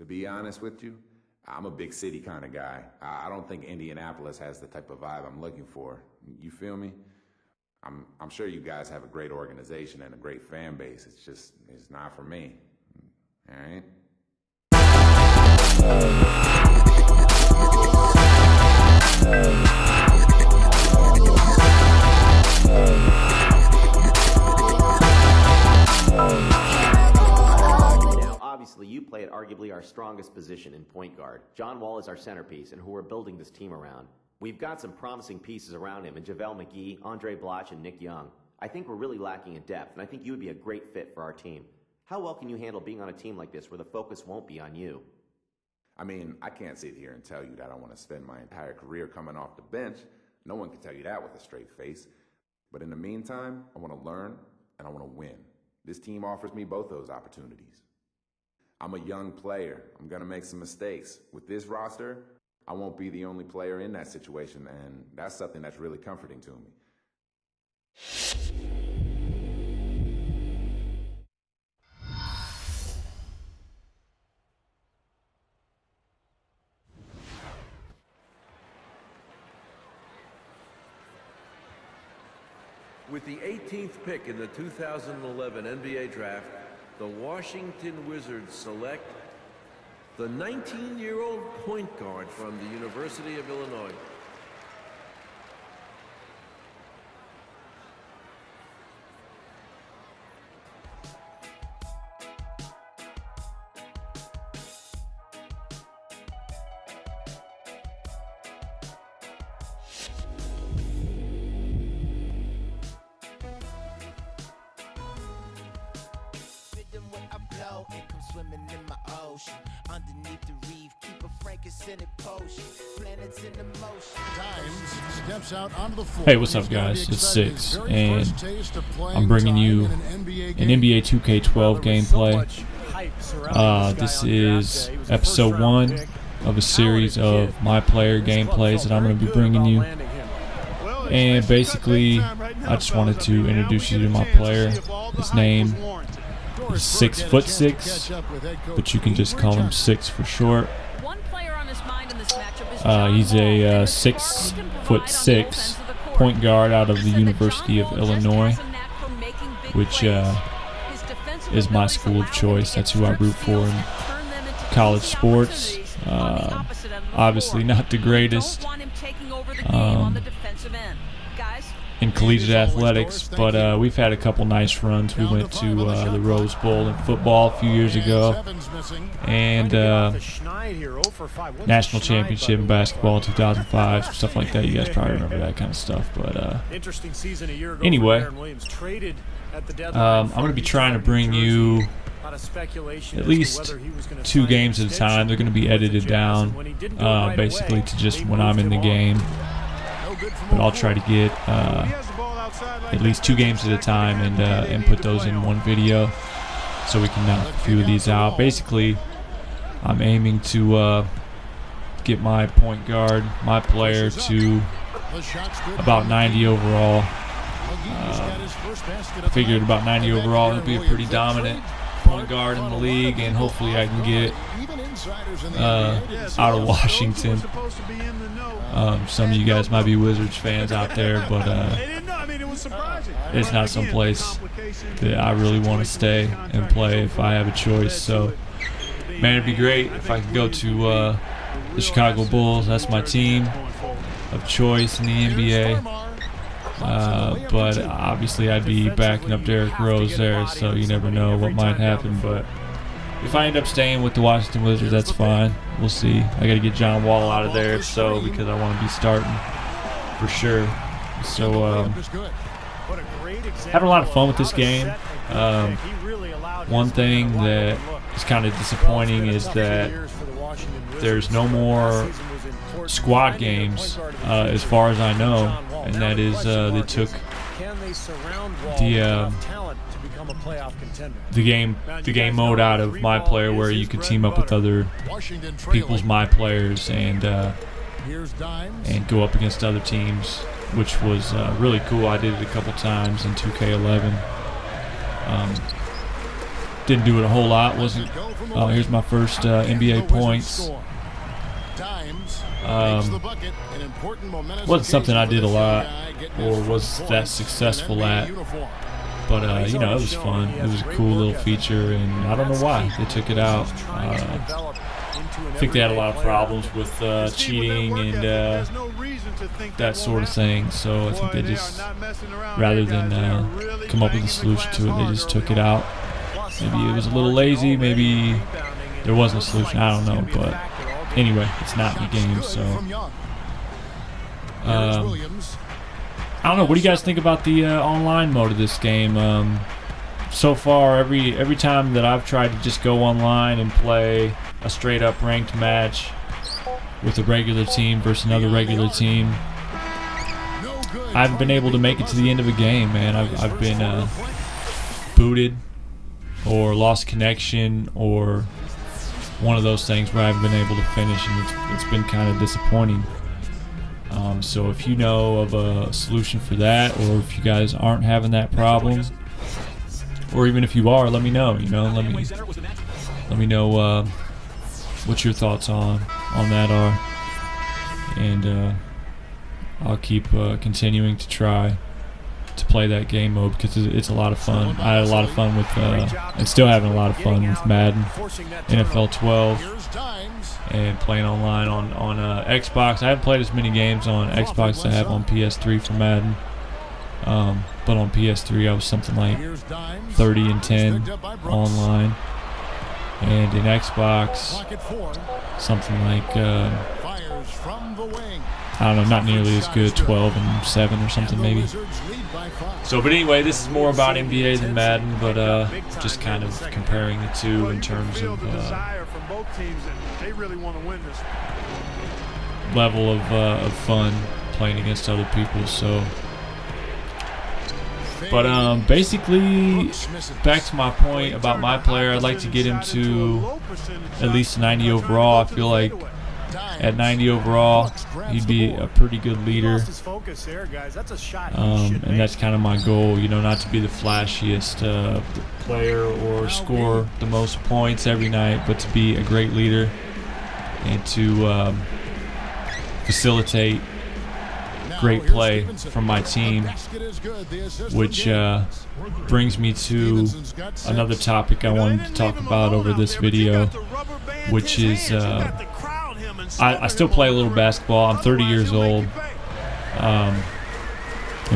To be honest with you, I'm a big city kind of guy. I don't think Indianapolis has the type of vibe I'm looking for. You feel me? I'm sure you guys have a great organization and a great fan base. It's not for me. All right? Obviously, you play at arguably our strongest position in point guard. John Wall is our centerpiece and who we're building this team around. We've got some promising pieces around him in JaVale McGee, Andre Bloch, and Nick Young. I think we're really lacking in depth, and I think you would be a great fit for our team. How well can you handle being on a team like this where the focus won't be on you? I mean, I can't sit here and tell you that I want to spend my entire career coming off the bench. No one can tell you that with a straight face. But in the meantime, I want to learn and I want to win. This team offers me both those opportunities. I'm a young player. I'm going to make some mistakes. With this roster, I won't be the only player in that situation, and that's something that's really comforting to me. With the 18th pick in the 2011 NBA Draft, the Washington Wizards select the 19-year-old point guard from the University of Illinois. Swimming in my ocean, underneath the reef, keep a frankincense potion, planets in the motion. Dimes steps out onto the floor. Hey, what's up, guys? It's Six, and I'm bringing you an NBA 2K12 gameplay. This is episode 1 of a series of my player gameplays that I'm going to be bringing you. And basically, I just wanted to introduce you to my player. His name is 6'6", but you can just call him 6 for short. He's a 6'6" point guard out of the University of Illinois, which is my school of choice. That's who I root for in college sports. Obviously not the greatest in collegiate athletics, but we've had a couple nice runs. We went to the Rose Bowl in football a few years ago, and national championship in basketball in 2005, stuff like that. You guys probably remember that kind of stuff. But anyway, I'm going to be trying to bring you at least 2 games at a time. They're going to be edited down basically to just when I'm in the game. But I'll try to get at least 2 games at a time and put those in one video so we can knock a few of these out. Basically, I'm aiming to get my point guard, my player, to about 90 overall. I figured about 90 overall he'll be a pretty dominant point guard in the league, and hopefully I can get out of Washington. Some of you guys might be Wizards fans out there, but it's not some place that I really want to stay and play if I have a choice. So, man, it'd be great if I could go to the Chicago Bulls. That's my team of choice in the NBA. But obviously I'd be backing up Derrick Rose there, so you never know what might happen. But if I end up staying with the Washington Wizards, that's fine. We'll see. I got to get John Wall out of there, because I want to be starting for sure. So having a lot of fun with this game. One thing that is kind of disappointing is that there's no more squad games as far as I know, and that is they took the game mode out of my player, where you could team up with other people's my players and go up against other teams, which was really cool. I did it a couple times in 2K11. didn't do it a whole lot. Here's my first NBA points. Wasn't something I did a lot or was that successful at. But, it was fun. It was a cool little feature, and I don't know why they took it out. I think they had a lot of problems with cheating and that sort of thing. So I think they just, rather than come up with a solution to it, they just took it out. Maybe it was a little lazy. Maybe there wasn't a solution. I don't know. But anyway, it's not in the game, so... I don't know. What do you guys think about the online mode of this game? So far, every time that I've tried to just go online and play a straight-up ranked match with a regular team versus another regular team, I haven't been able to make it to the end of a game, man. I've been booted or lost connection or one of those things where I haven't been able to finish, and it's been kind of disappointing. So if you know of a solution for that, or if you guys aren't having that problem, or even if you are, let me know. Let me know what your thoughts on that are, and I'll keep continuing to try to play that game mode because it's a lot of fun. I had a lot of fun with, and still having a lot of fun with Madden, NFL 12. And playing online on Xbox. I haven't played as many games on Xbox as I have on PS3 for Madden. But on PS3 I was something like 30-10 online. And in Xbox, something like, I don't know, not nearly as good, 12-7 or something maybe. So, but anyway, this is more about NBA than Madden, but just kind of comparing the two in terms of level of fun playing against other people. So, but basically, back to my point about my player, I'd like to get him to at least 90 overall. I feel like at 90 overall, he'd be a pretty good leader. And that's kind of my goal, not to be the flashiest player or score the most points every night, but to be a great leader and to facilitate great play from my team, which brings me to another topic I wanted to talk about over this video, which is I still play a little basketball. I'm 30 years old, and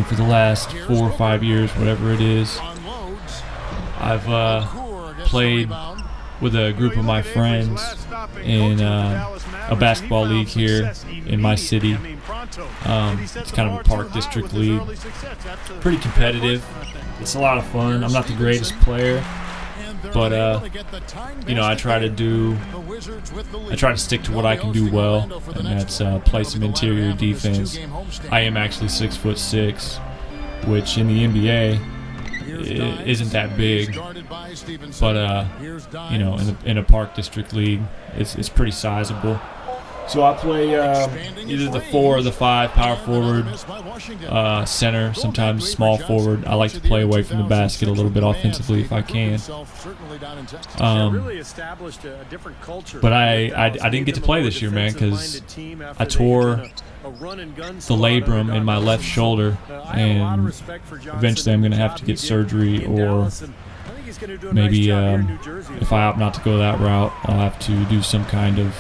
for the last 4 or 5 years, whatever it is, I've played with a group of my friends in a basketball league here in my city. It's kind of a park district league. Pretty competitive. It's a lot of fun. I'm not the greatest player, but I try to stick to what I can do well, and that's play some interior defense. I am actually 6'6", which in the NBA isn't that big, but in a park district league, it's pretty sizable. So I play either the 4 or the 5, power forward, center, sometimes small forward. I like to play away from the basket a little bit offensively if I can. But I didn't get to play this year, man, because I tore the labrum in my left shoulder, and eventually I'm going to have to get surgery, or maybe if I opt not to go that route, I'll have to do some kind of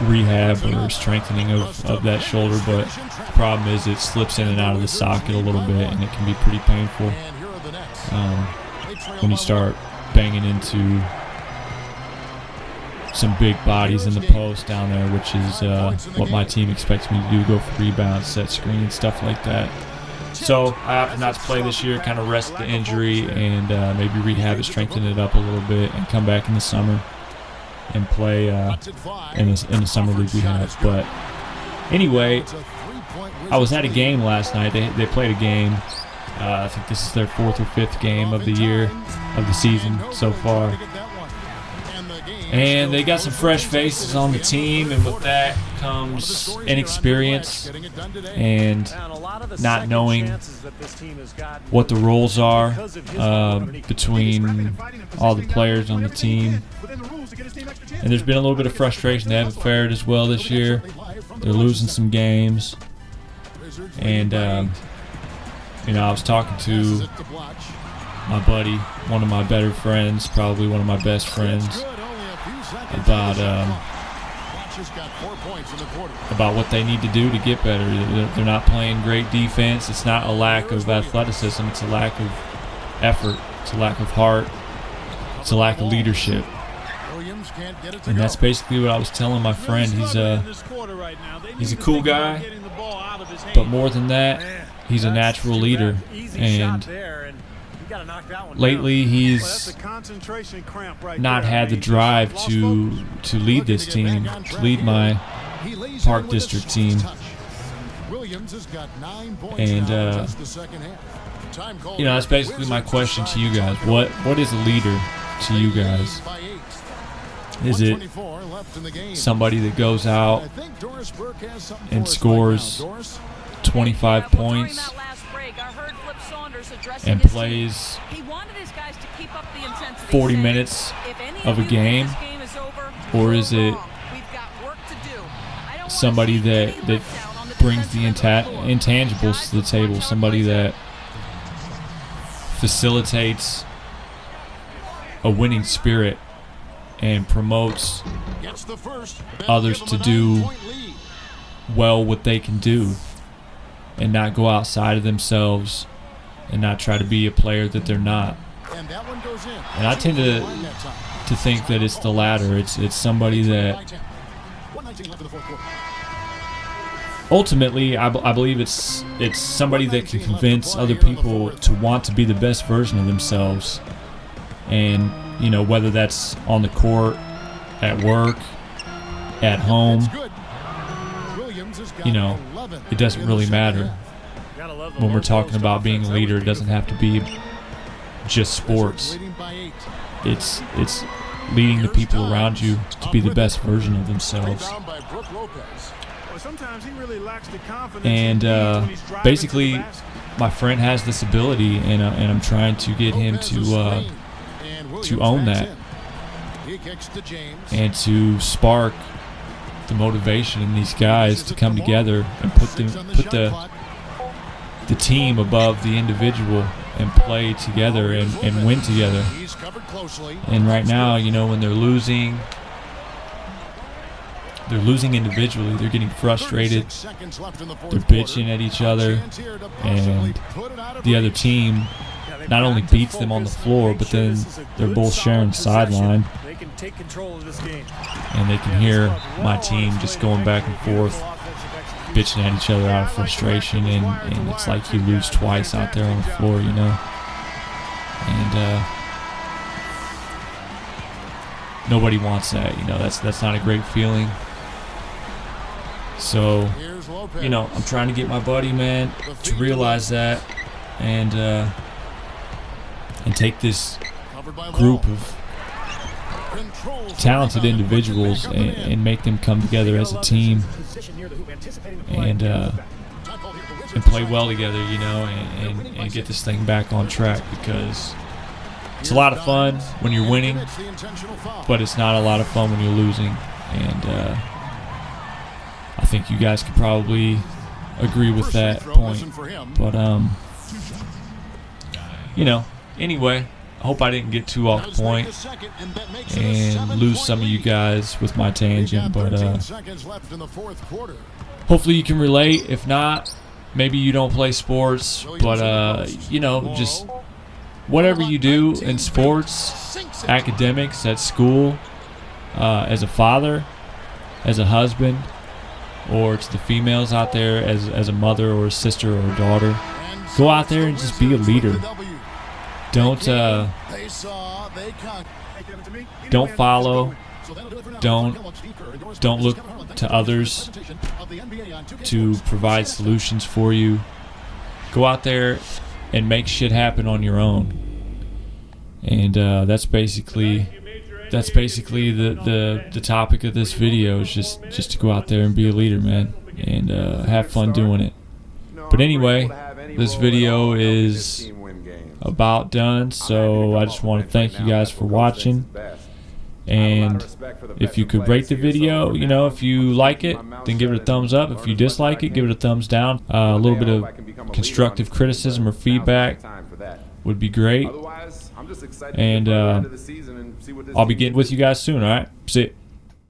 rehab or strengthening of that shoulder. But the problem is it slips in and out of the socket a little bit, and it can be pretty painful when you start banging into some big bodies in the post down there, which is what my team expects me to do, go for rebounds, set screens, stuff like that. So I opted not to play this year, kind of rest the injury, and maybe rehab it, strengthen it up a little bit, and come back in the summer and play in the summer league we have. But anyway, I was at a game last night. They played a game. I think this is their 4th or 5th game of the year, of the season so far. And they got some fresh faces on the team, and with that comes inexperience and not knowing what the roles are between all the players on the team. And there's been a little bit of frustration. They haven't fared as well this year. They're losing some games. And, I was talking to my buddy, one of my better friends, probably one of my best friends, about what they need to do to get better. They're not playing great defense. It's not a lack of athleticism. It's a lack of effort. It's a lack of heart. It's a lack of leadership. And that's basically what I was telling my friend. He's a cool guy, but more than that, he's a natural leader. And lately, he's not had the drive to lead this team, to lead my Park District team. And that's basically my question to you guys. What is a leader to you guys? Is it somebody that goes out and scores 25 points and plays 40 minutes of a game? Or is it somebody that brings the intangibles to the table, somebody that facilitates a winning spirit and promotes others to do well what they can do and not go outside of themselves and not try to be a player that they're not? And I tend to think that it's the latter. It's somebody that ultimately I believe it's somebody that can convince other people to want to be the best version of themselves. And whether that's on the court, at work, at home, it doesn't really matter. When we're talking about being a leader, it doesn't have to be just sports. It's leading the people around you to be the best version of themselves. And basically, my friend has this ability, and I'm trying to get him to own that and to spark the motivation in these guys to come together and put the team above the individual and play together and win together. And right now, when they're losing individually, they're getting frustrated, they're bitching at each other, and the other team not only beats them on the floor, but then they're both sharing the sideline, and they can hear my team just going back and forth, bitching at each other out of frustration, and it's like you lose twice out there on the floor, and nobody wants that. That's not a great feeling. So I'm trying to get my buddy, man, to realize that and take this group of talented individuals and make them come together as a team and play well together, and get this thing back on track, because it's a lot of fun when you're winning, but it's not a lot of fun when you're losing. And I think you guys could probably agree with that point. But anyway, I hope I didn't get too off point and lose some of you guys with my tangent, but hopefully you can relate. If not, maybe you don't play sports, but just whatever you do in sports, academics, at school, as a father, as a husband, or to the females out there as a mother or a sister or a daughter, go out there and just be a leader. Don't follow. Don't look to others to provide solutions for you. Go out there and make shit happen on your own. And that's basically that's basically the topic of this video, is just to go out there and be a leader, man, and have fun doing it. But anyway, this video is about done, so I just want to thank you guys for watching. And if you could rate the video, you know, if you like it, then give it a thumbs up. If you dislike it, give it a thumbs down. A little bit of constructive criticism or feedback would be great. And I'll be getting with you guys soon, all right? See ya.